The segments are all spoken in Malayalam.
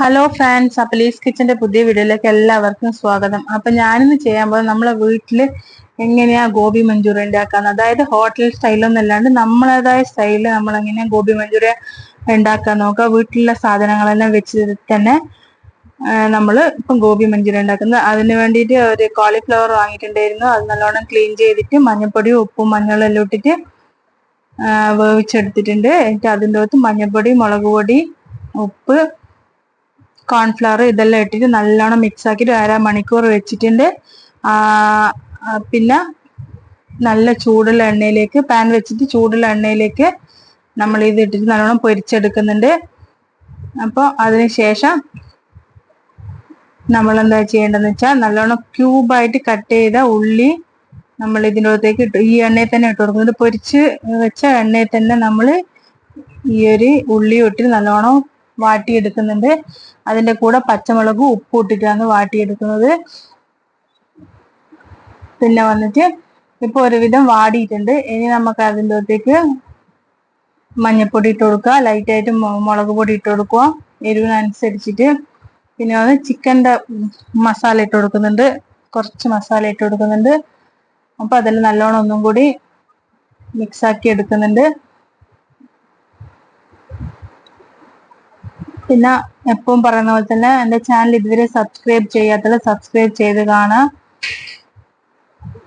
ഹലോ ഫ്രണ്ട്സ്, അപ്പലീസ് കിച്ചന്റെ പുതിയ വീഡിയോയിലേക്ക് എല്ലാവർക്കും സ്വാഗതം. അപ്പൊ ഞാനിന്ന് ചെയ്യാൻ പോകുന്നത് നമ്മളെ വീട്ടില് എങ്ങനെയാ ഗോബി മഞ്ചൂരിയൻ ഉണ്ടാക്കാന്ന്, അതായത് ഹോട്ടൽ സ്റ്റൈലൊന്നും അല്ലാണ്ട് നമ്മളേതായ സ്റ്റൈലിൽ നമ്മൾ എങ്ങനെയാ ഗോബി മഞ്ചൂരിയൻ ഉണ്ടാക്കാൻ നോക്കുക. വീട്ടിലുള്ള സാധനങ്ങളെല്ലാം വെച്ച് തന്നെ നമ്മൾ ഇപ്പം ഗോബി മഞ്ചൂരിയൻ ഉണ്ടാക്കുന്നത്. അതിന് വേണ്ടിയിട്ട് ഒരു കോളിഫ്ലവർ വാങ്ങിയിട്ടുണ്ടായിരുന്നു. അത് നല്ലോണം ക്ലീൻ ചെയ്തിട്ട് മഞ്ഞൾപ്പൊടിയും ഉപ്പും മഞ്ഞളും എല്ലാം ഇട്ടിട്ട് വേവിച്ചെടുത്തിട്ടുണ്ട്. എന്നിട്ട് അതിൻ്റെ അകത്ത് മഞ്ഞൾപ്പൊടി, മുളക് പൊടി, ഉപ്പ്, കോൺഫ്ലവർ ഇതെല്ലാം ഇട്ടിട്ട് നല്ലോണം മിക്സ് ആക്കിയിട്ട് അരമണിക്കൂർ വെച്ചിട്ടുണ്ട്. പിന്നെ നല്ല ചൂടുള്ള എണ്ണയിലേക്ക് പാൻ വെച്ചിട്ട് ചൂടുള്ള എണ്ണയിലേക്ക് നമ്മൾ ഇത് ഇട്ടിട്ട് നല്ലോണം പൊരിച്ചെടുക്കുന്നുണ്ട്. അപ്പോൾ അതിനുശേഷം നമ്മൾ എന്താ ചെയ്യേണ്ടതെന്ന് വെച്ചാൽ നല്ലോണം ക്യൂബായിട്ട് കട്ട് ചെയ്ത ഉള്ളി നമ്മൾ ഇതിൻ്റെ അകത്തേക്ക് ഇട്ടു. ഈ എണ്ണയിൽ തന്നെ ഇട്ട് കൊടുക്കുന്നത്. പൊരിച്ച് വെച്ച എണ്ണയിൽ തന്നെ നമ്മൾ ഈ ഒരു ഉള്ളി ഇട്ടിട്ട് നല്ലോണം വാട്ടിയെടുക്കുന്നുണ്ട്. അതിൻ്റെ കൂടെ പച്ചമുളകും ഉപ്പും ഇട്ടിട്ടാണ് വാട്ടിയെടുക്കുന്നത്. പിന്നെ വന്നിട്ട് ഇപ്പൊ ഒരുവിധം വാടിയിട്ടുണ്ട്. ഇനി നമുക്ക് അതിൻ്റെ അകത്തേക്ക് മഞ്ഞൾപ്പൊടി ഇട്ട് കൊടുക്കുക, ലൈറ്റായിട്ട് മുളക് പൊടി ഇട്ട് കൊടുക്കുക എരിവിനനുസരിച്ചിട്ട്. പിന്നെ വന്ന് ചിക്കൻ്റെ മസാല ഇട്ട് കൊടുക്കുന്നുണ്ട്, കുറച്ച് മസാല ഇട്ട് കൊടുക്കുന്നുണ്ട്. അപ്പൊ അതെല്ലാം നല്ലോണം ഒന്നും കൂടി മിക്സ് ആക്കി എടുക്കുന്നുണ്ട്. പിന്നെ എപ്പോഴും പറയുന്ന പോലെ തന്നെ എൻ്റെ ചാനൽ ഇതുവരെ സബ്സ്ക്രൈബ് ചെയ്യാത്തത് സബ്സ്ക്രൈബ് ചെയ്ത് കാണാം.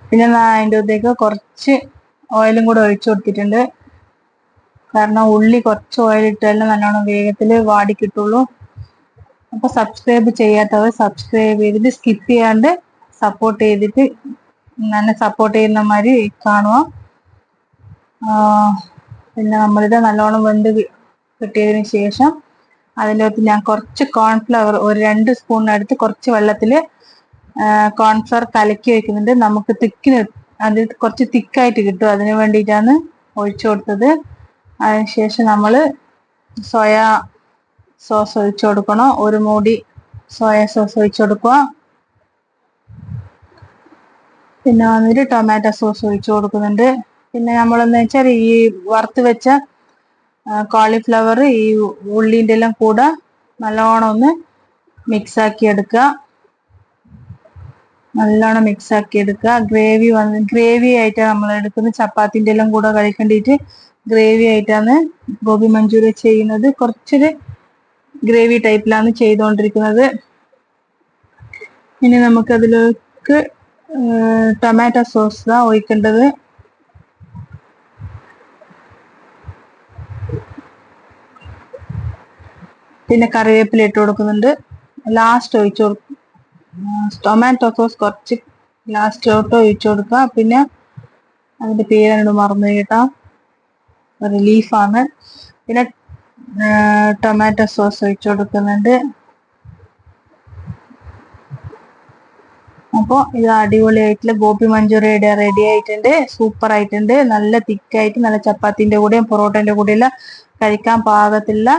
പിന്നെ അതിൻ്റെ അകത്തേക്ക് കുറച്ച് ഓയിലും കൂടെ ഒഴിച്ചു കൊടുത്തിട്ടുണ്ട്. കാരണം ഉള്ളി കുറച്ച് ഓയിൽ ഇട്ടാലും നല്ലോണം വേഗത്തിൽ വാടി കിട്ടുള്ളൂ. അപ്പൊ സബ്സ്ക്രൈബ് ചെയ്യാത്തവർ സബ്സ്ക്രൈബ് ചെയ്തിട്ട് സ്കിപ്പ് ചെയ്യാണ്ട് സപ്പോർട്ട് ചെയ്തിട്ട് എന്നെ സപ്പോർട്ട് ചെയ്യുന്ന മാതിരി കാണുക. പിന്നെ നമ്മളിത് നല്ലോണം വെന്ത് കിട്ടിയതിന് ശേഷം അതിൻ്റെ അകത്ത് ഞാൻ കുറച്ച് കോൺഫ്ലവർ ഒരു 2 സ്പൂണിനടുത്ത് കുറച്ച് വെള്ളത്തിൽ കോൺഫ്ലവർ കലക്കി വെക്കുന്നുണ്ട്. നമുക്ക് അത് കുറച്ച് തിക്കായിട്ട് കിട്ടും, അതിന് വേണ്ടിയിട്ടാണ് ഒഴിച്ചു കൊടുത്തത്. അതിനുശേഷം നമ്മൾ സോയാ സോസ് ഒഴിച്ചു കൊടുക്കണം. ഒരു മൂടി സോയാ സോസ് ഒഴിച്ചു കൊടുക്കുക. പിന്നെ വന്നിട്ട് ടൊമാറ്റോ സോസ് ഒഴിച്ചു കൊടുക്കുന്നുണ്ട്. പിന്നെ നമ്മളെന്ന് വെച്ചാൽ ഈ വറുത്ത് വെച്ച കോളിഫ്ലവർ ഈ ഉള്ളിൻ്റെ എല്ലാം കൂടെ നല്ലോണം ഒന്ന് മിക്സ് ആക്കി എടുക്കുക. നല്ലോണം മിക്സ് ആക്കി എടുക്കുക. ഗ്രേവി ആയിട്ടാണ് നമ്മൾ എടുക്കുന്നത്. ചപ്പാത്തിൻ്റെ എല്ലാം കൂടെ കഴിക്കേണ്ടിയിട്ട് ഗ്രേവി ആയിട്ടാണ് ഗോബി മഞ്ചൂരിയൻ ചെയ്യുന്നത്. കുറച്ചൊരു ഗ്രേവി ടൈപ്പിലാണ് ചെയ്തുകൊണ്ടിരിക്കുന്നത്. ഇനി നമുക്കതിലേക്ക് ടൊമാറ്റോ സോസ് ഒഴിക്കേണ്ടത്. പിന്നെ കറിവേപ്പില ഇട്ട് കൊടുക്കുന്നുണ്ട്. ലാസ്റ്റ് ഒഴിച്ചു കൊടുക്കും. ടൊമാറ്റോ സോസ് കുറച്ച് ലാസ്റ്റോട്ട് ഒഴിച്ചു കൊടുക്കുക. പിന്നെ അതിൻ്റെ പേരെന്നോട് മറന്നു കേട്ടോ, ഒരു ലീഫാണ്. പിന്നെ ടൊമാറ്റോ സോസ് ഒഴിച്ചു കൊടുക്കുന്നുണ്ട്. അപ്പോൾ ഇത് അടിപൊളിയായിട്ടുള്ള ഗോബി മഞ്ചൂരിയൻ റെഡി ആയിട്ടുണ്ട്. സൂപ്പർ ആയിട്ടുണ്ട്. നല്ല തിക്കായിട്ട് നല്ല ചപ്പാത്തിൻ്റെ കൂടെയും പൊറോട്ടൻ്റെ കൂടെയെല്ലാം കഴിക്കാൻ പാകത്തില്ല.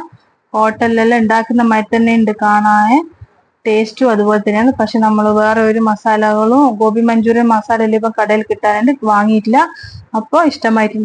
ഹോട്ടലിലെല്ലാം ഉണ്ടാക്കുന്ന മാതിരി തന്നെ ഉണ്ട് കാണാൻ. ടേസ്റ്റും അതുപോലെ തന്നെയാണ്. പക്ഷെ നമ്മൾ വേറെ ഒരു മസാലകളും ഗോബി മഞ്ചൂരിയൻ മസാല എല്ലാം ഇപ്പം കടയിൽ കിട്ടാനുണ്ട്, വാങ്ങിയിട്ടില്ല. അപ്പോൾ ഇഷ്ടമായിട്ടുണ്ട്.